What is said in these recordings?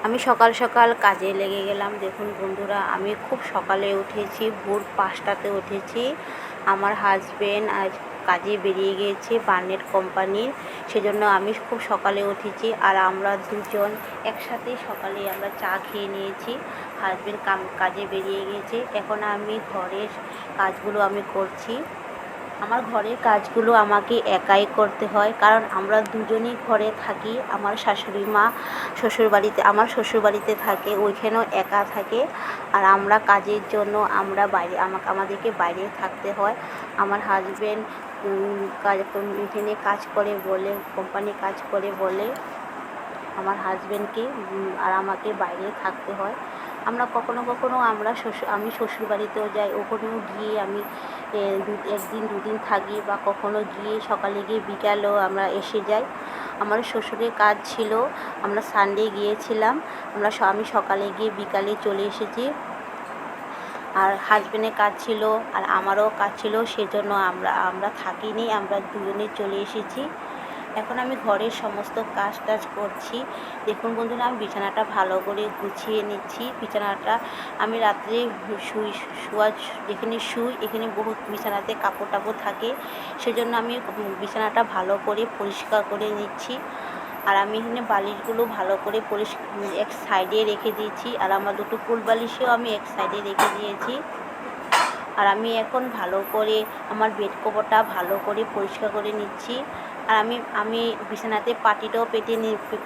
আমি সকাল সকাল কাজে লেগে গেলাম। দেখুন বন্ধুরা, আমি খুব সকালে উঠেছি, ভোর 5টাতে উঠেছি। আমার হাজবেন্ড আজ কাজে বেরিয়ে গিয়েছে বার্নেট কোম্পানির, সেজন্য আমি খুব সকালে উঠেছি। আর আমরা দুজন একসাথে সকালে আমরা চা খেয়ে নিয়েছি। হাজবেন্ড কাজে বেরিয়ে গিয়েছে। এখন আমি ঘরের কাজগুলো আমি করছি। আমার ঘরের কাজগুলো আমাকে একাই করতে হয়, কারণ আমরা দুজনই ঘরে থাকি। আমার শাশুড়ি মা আমার শ্বশুরবাড়িতে থাকে, ওইখানেও একা থাকে। আর আমরা কাজের জন্য আমরা আমাদেরকে বাইরে থাকতে হয়। আমার হাজবেন্ড এখানে কাজ করে বলে, কোম্পানি কাজ করে বলে আমার হাজবেন্ডকে আর আমাকে বাইরে থাকতে হয়। আমরা কখনো কখনো আমি শ্বশুরবাড়িতেও যাই, ওখানেও গিয়ে আমি একদিন দুদিন থাকি, বা কখনো গিয়ে সকালে গিয়ে বিকালেও আমরা এসে যাই। আমার শ্বশুরের কাজ ছিল, আমরা সানডে গিয়েছিলাম। আমি সকালে গিয়ে বিকালে চলে এসেছি। আর হাজবেন্ডের কাজ ছিল আর আমারও কাজ ছিল, সেজন্য আমরা থাকিনি, আমরা দুজনেই চলে এসেছি। এখন আমি ঘরের সমস্ত কাজ টাজ করছি। দেখুন বন্ধুরা, আমি বিছানাটা ভালো করে গুছিয়ে নিচ্ছি। বিছানাটা আমি রাত্রে যেখানে শুই এখানে বহুত বিছানাতে কাপড় টাপড় থাকে, সেজন্য আমি বিছানাটা ভালো করে পরিষ্কার করে নিচ্ছি। আর আমি এখানে বালিশগুলো ভালো করে এক সাইডে রেখে দিয়েছি। আর আমার দুটো কুল বালিশও আমি এক সাইডে রেখে দিয়েছি। আর আমি এখন ভালো করে আমার বেড কভারটা ভালো করে পরিষ্কার করে নিচ্ছি। আর আমি বিছানাতে পাটিটাও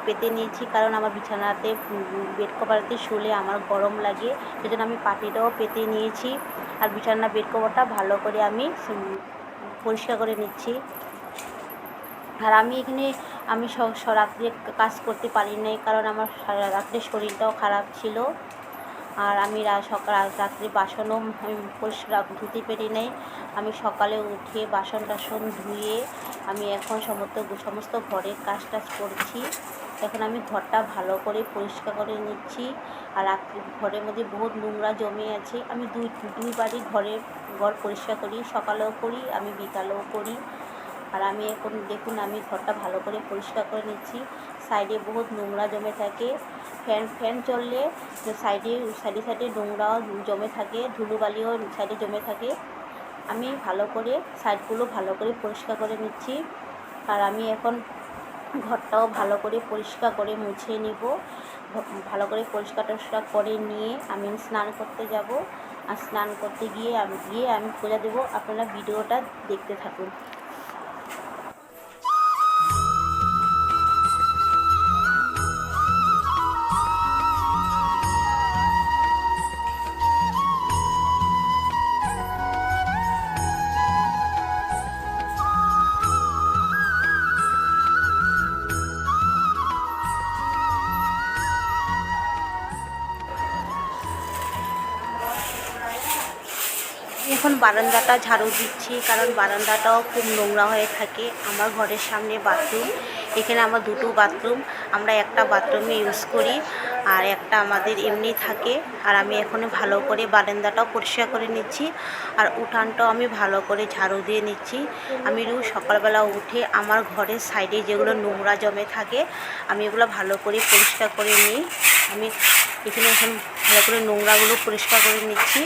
পেতে নিয়েছি, কারণ আমার বিছানাতে বেড কভারতে শুলে আমার গরম লাগে, সেজন্য আমি পাটিটাও পেতে নিয়েছি। আর বেড কভারটা ভালো করে আমি পরিষ্কার করে নিচ্ছি। আর আমি রাত্রে কাজ করতে পারি নাই, কারণ আমার রাত্রে শরীরটাও খারাপ ছিল। আর আমি রাত্রে বাসনও পরিষ্কার ধুতে পারি নাই। আমি সকালে উঠে বাসন টাসন ধুয়ে আমি এখন সমস্ত ঘরের কাজ টাজ করছি। এখন আমি ঘরটা ভালো করে পরিষ্কার করে নিচ্ছি। আর ঘরের মধ্যে বহুত নোংরা জমে আছে। আমি দুইবারই ঘর পরিষ্কার করি, সকালেও করি, আমি বিকালেও করি। আর আমি এখন দেখুন আমি ঘরটা ভালো করে পরিষ্কার করে নিচ্ছি। সাইডে বহুত নোংরা জমে থাকে। ফ্যান চললে সাইডে নোংরাও জমে থাকে, ধুলোবালিও সাইডে জমে থাকে। আমি ভালো করে সাইডগুলো ভালো করে পরিষ্কার করে নিচ্ছি। আর আমি এখন ঘরটাও ভালো করে পরিষ্কার করে মুছে নিব। ভালো করে পরিষ্কার টরিষ্কার করে নিয়ে আমি স্নান করতে যাব। আর স্নান করতে গিয়ে আমি পূজা দেবো। আপনারা ভিডিওটা দেখতে থাকুন। এখন বারান্দাটা ঝাড়ু দিচ্ছি, কারণ বারান্দাটাও খুব নোংরা হয়ে থাকে। আমার ঘরের সামনে বাথরুম, এখানে আমার দুটো বাথরুম, আমরা একটা বাথরুমে ইউজ করি আর একটা আমাদের এমনি থাকে। আর আমি এখন ভালো করে বারান্দাটাও পরিষ্কার করে নিচ্ছি। আর উঠানটাও আমি ভালো করে ঝাড়ু দিয়ে নিচ্ছি। আমি রোজ সকালবেলা উঠে আমার ঘরের সাইডে যেগুলো নোংরা জমে থাকে আমি এগুলো ভালো করে পরিষ্কার করে নিই। আমি এখন ভালো করে নোংরাগুলো পরিষ্কার করে নিচ্ছি।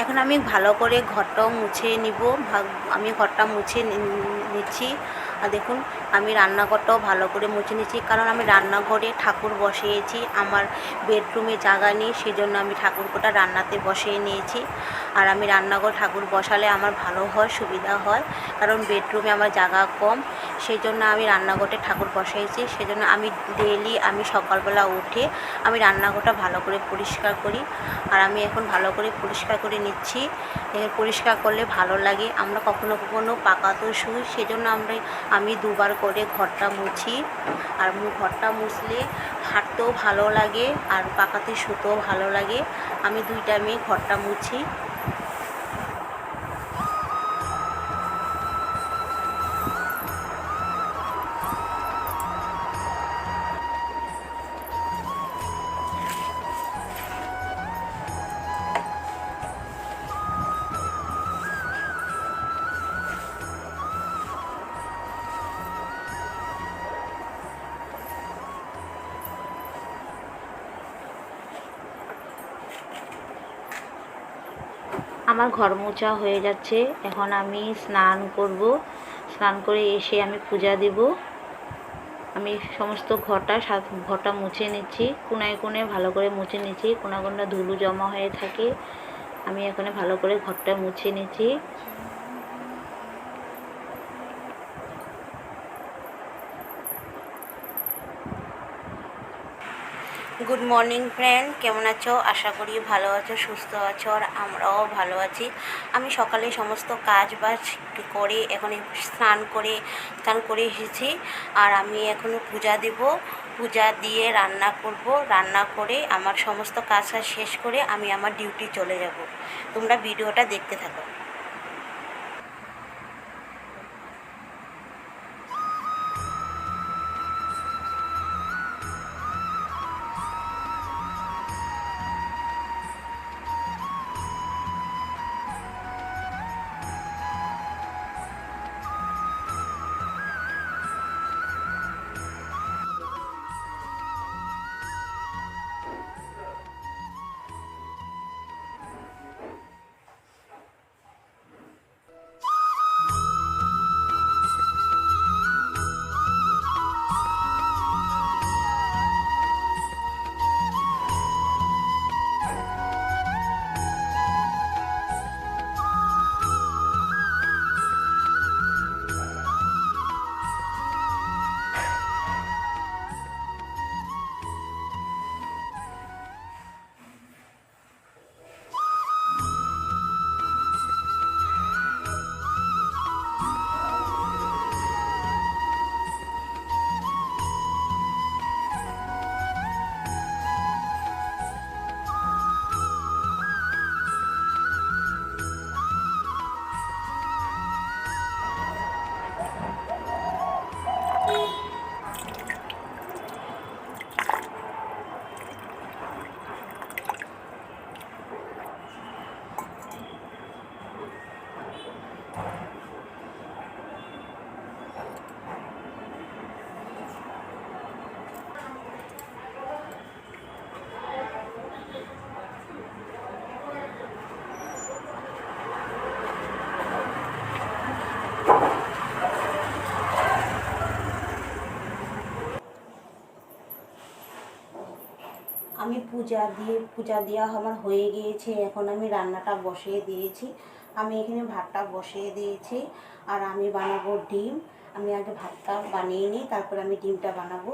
এখন আমি ভালো করে ঘরটাও মুছে নিব। আমি ঘরটা মুছে নিচ্ছি। আর দেখুন আমি রান্নাঘরটাও ভালো করে মুছে নিচ্ছি, কারণ আমি রান্নাঘরে ঠাকুর বসিয়েছি। আমার বেডরুমে জায়গা নেই, সেজন্য আমি ঠাকুরটা রান্নাতে বসিয়ে নিয়েছি। আর আমি রান্নাঘর ঠাকুর বসালে আমার ভালো হয়, সুবিধা হয়, কারণ বেডরুমে আমার জায়গা কম, সেই জন্য আমি রান্নাঘরে ঠাকুর বসিয়েছি। সেজন্য আমি ডেইলি সকালবেলা উঠে আমি রান্নাঘরটা ভালো করে পরিষ্কার করি। আর আমি এখন ভালো করে পরিষ্কার করে নিচ্ছি। পরিষ্কার করলে ভালো লাগে। আমরা কখনো কখনো পাকাতেও শুই, সেজন্য আমি দুবার করে ঘরটা মুছি। আর ঘরটা মুছলে দেখতেও ভালো লাগে আর পাকাতে শুতেও ভালো লাগে। আমি 2 টাইমে ঘরটা মুছি। আমার ঘর মোছা হয়ে যাচ্ছে, এখন আমি স্নান করব। স্নান করে এসে আমি পূজা দেব। আমি সমস্ত ঘরটা মুছে নিচ্ছি, কোনায় কোণে ভালো করে মুছে নিচ্ছি, কোনা কোনা ধুলো জমা হয়ে থাকে। আমি এখানে ভালো করে ঘরটা মুছে নিচ্ছি। গুড মর্নিং ফ্রেন্ড, কেমন আছো? আশা করি ভালো আছো, সুস্থ আছো, আর আমরাও ভালো আছি। আমি সকালে সমস্ত কাজ বাজ করে এখন স্নান করে এসেছি। আর আমি এখনও পূজা দেব, পূজা দিয়ে রান্না করব। রান্না করে আমার সমস্ত কাজ শেষ করে আমি আমার ডিউটি চলে যাব। তোমরা ভিডিওটা দেখতে থাকো। আমি পূজা দেওয়া আমার হয়ে গিয়েছে। এখন আমি রান্নাটা বসিয়ে দিয়েছি। আমি এখানে ভাতটা বসিয়ে দিয়েছি। আর আমি বানাবো ডিম। আমি আগে ভাতটা বানিয়ে নিই, তারপর আমি ডিমটা বানাবো।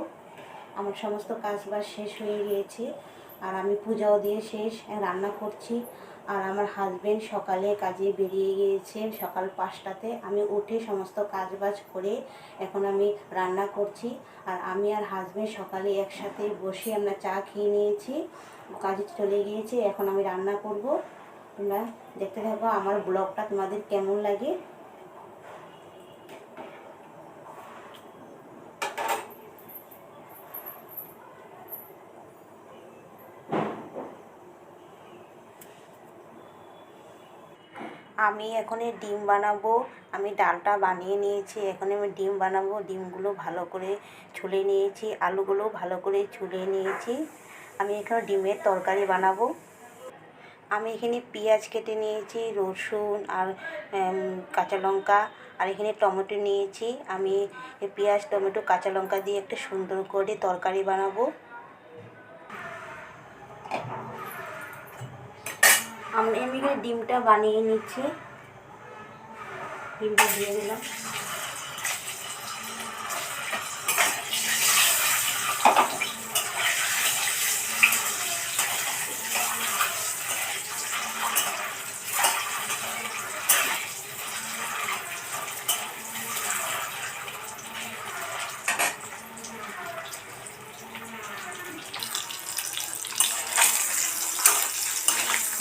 আমার সমস্ত কাজ বাজ শেষ হয়ে গিয়েছে। আর আমি পূজাও দিয়ে শেষ, রান্না করছি। আর আমার হাজবেন্ড সকালে কাজে বেরিয়ে গিয়েছে সকাল 5টাতে। আমি উঠে সমস্ত কাজ বাজ করে এখন আমি রান্না করছি। আর আমি আর হাজবেন্ড সকালে একসাথে বসে আমরা চা খেয়ে নিয়েছি, কাজে চলে গিয়েছে। এখন আমি রান্না করব। তোমরা দেখতে থাকো আমার ব্লগটা তোমাদের কেমন লাগে। আমি এখন ডিম বানাবো। আমি ডালটা বানিয়ে নিয়েছি, এখন আমি ডিম বানাবো। ডিমগুলো ভালো করে ছুলে নিয়েছি, আলুগুলো ভালো করে ছুলে নিয়েছি। আমি এখানে ডিমের তরকারি বানাবো। আমি এখানে পেঁয়াজ কেটে নিয়েছি, রসুন আর কাঁচা লঙ্কা, আর এখানে টমেটো নিয়েছি। আমি পেঁয়াজ টমেটো কাঁচা লঙ্কা দিয়ে একটা সুন্দর করে তরকারি বানাবো। আমি এখানে ডিমটা বানিয়ে নিচ্ছি। ডিমটা দিয়ে দিলাম।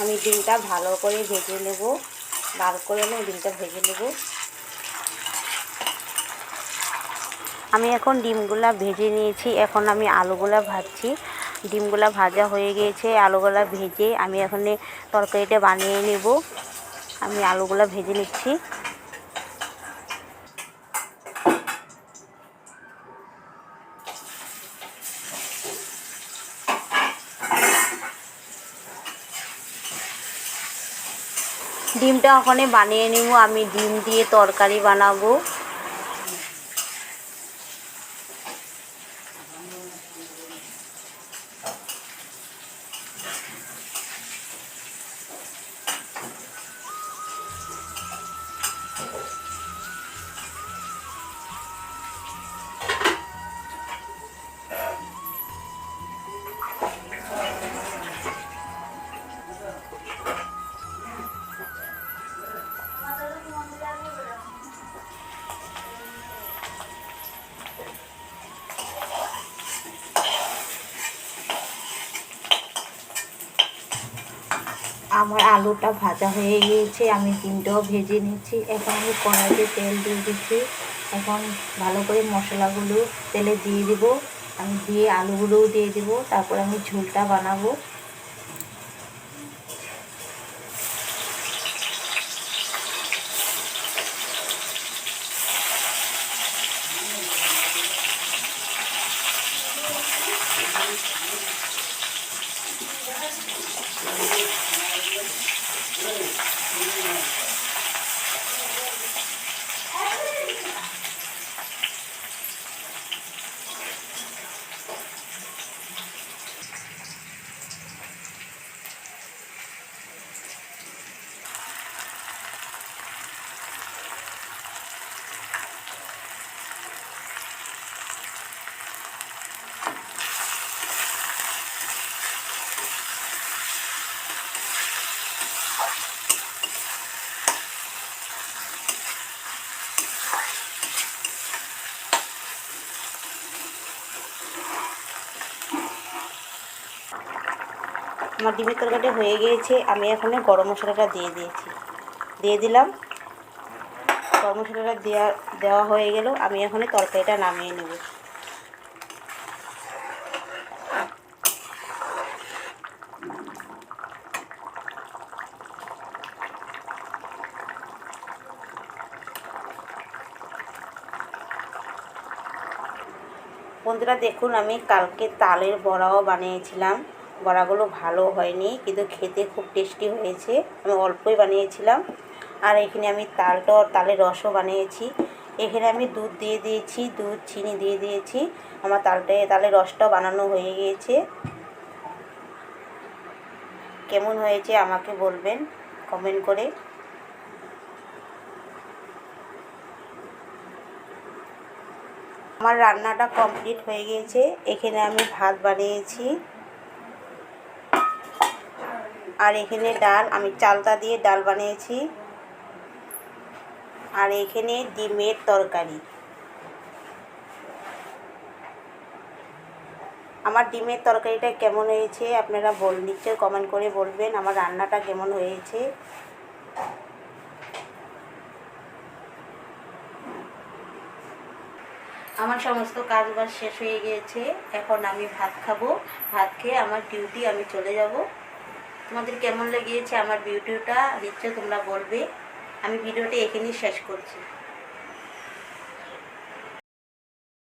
আমি ডিমটা ভালো করে ভেজে নেব, লাল করে আমি ডিমটা ভেজে নেব। আমি এখন ডিমগুলা ভেজে নিয়েছি, এখন আমি আলুগুলা ভাজছি। ডিমগুলা ভাজা হয়ে গিয়েছে, আলুগুলা ভেজে আমি এখন তরকারিটা বানিয়ে নেব। আমি আলুগুলা ভেজে নিচ্ছি। ডিমটা ওখানে বানিয়ে নেব, আমি ডিম দিয়ে তরকারি বানাবো। আমার আলুটা ভাজা হয়ে গিয়েছে, আমি ডিমটাও ভেজে নিচ্ছি। এখন আমি কড়াইতে তেল দিয়ে দিচ্ছি। এখন ভালো করে মশলাগুলো তেলে দিয়ে দিব, আমি দিয়ে আলুগুলোও দিয়ে দিব, তারপর আমি ঝোলটা বানাবো। আমার ডিমের তরকারিটা হয়ে গিয়েছে, আমি এখানে গরম মশলাটা দিয়ে দিলাম। গরম মশলাটা দেওয়া হয়ে গেল, আমি এখানে তরকারিটা নামিয়ে নেব। বন্ধুরা দেখুন, আমি কালকে তালের বড়াও বানিয়েছিলাম। বড়াগুলো ভালো হয়নি, কিন্তু খেতে খুব টেস্টি হয়েছে। আমি অল্পই বানিয়েছিলাম। আর এখানে আমি তালের রসও বানিয়েছি। এখানে আমি দুধ দিয়ে দিয়েছি, দুধ চিনি দিয়ে দিয়েছি। আমার তালের রসটাও বানানো হয়ে গিয়েছে। কেমন হয়েছে আমাকে বলবেন কমেন্ট করে। আমার রান্নাটা কমপ্লিট হয়ে গিয়েছে। এখানে আমি ভাত বানিয়েছি, আর এখানে ডাল, আমি চালতা দিয়ে ডাল বানিয়েছি। আর এখানে ডিমের তরকারি। আমার ডিমের তরকারিটা কেমন হয়েছে আপনারা নিশ্চয়ই কমেন্ট করে বলবেন আমার রান্নাটা কেমন হয়েছে। আমার সমস্ত কাজবাজ শেষ হয়ে গিয়েছে, এখন আমি ভাত খাবো। ভাত খেয়ে আমার ডিউটি আমি চলে যাব। তোমাদের কেমন লেগেছে আমার ভিডিওটা নিশ্চয়ই তোমরা বলবে। আমি ভিডিওটা এখানেই শেষ করছি।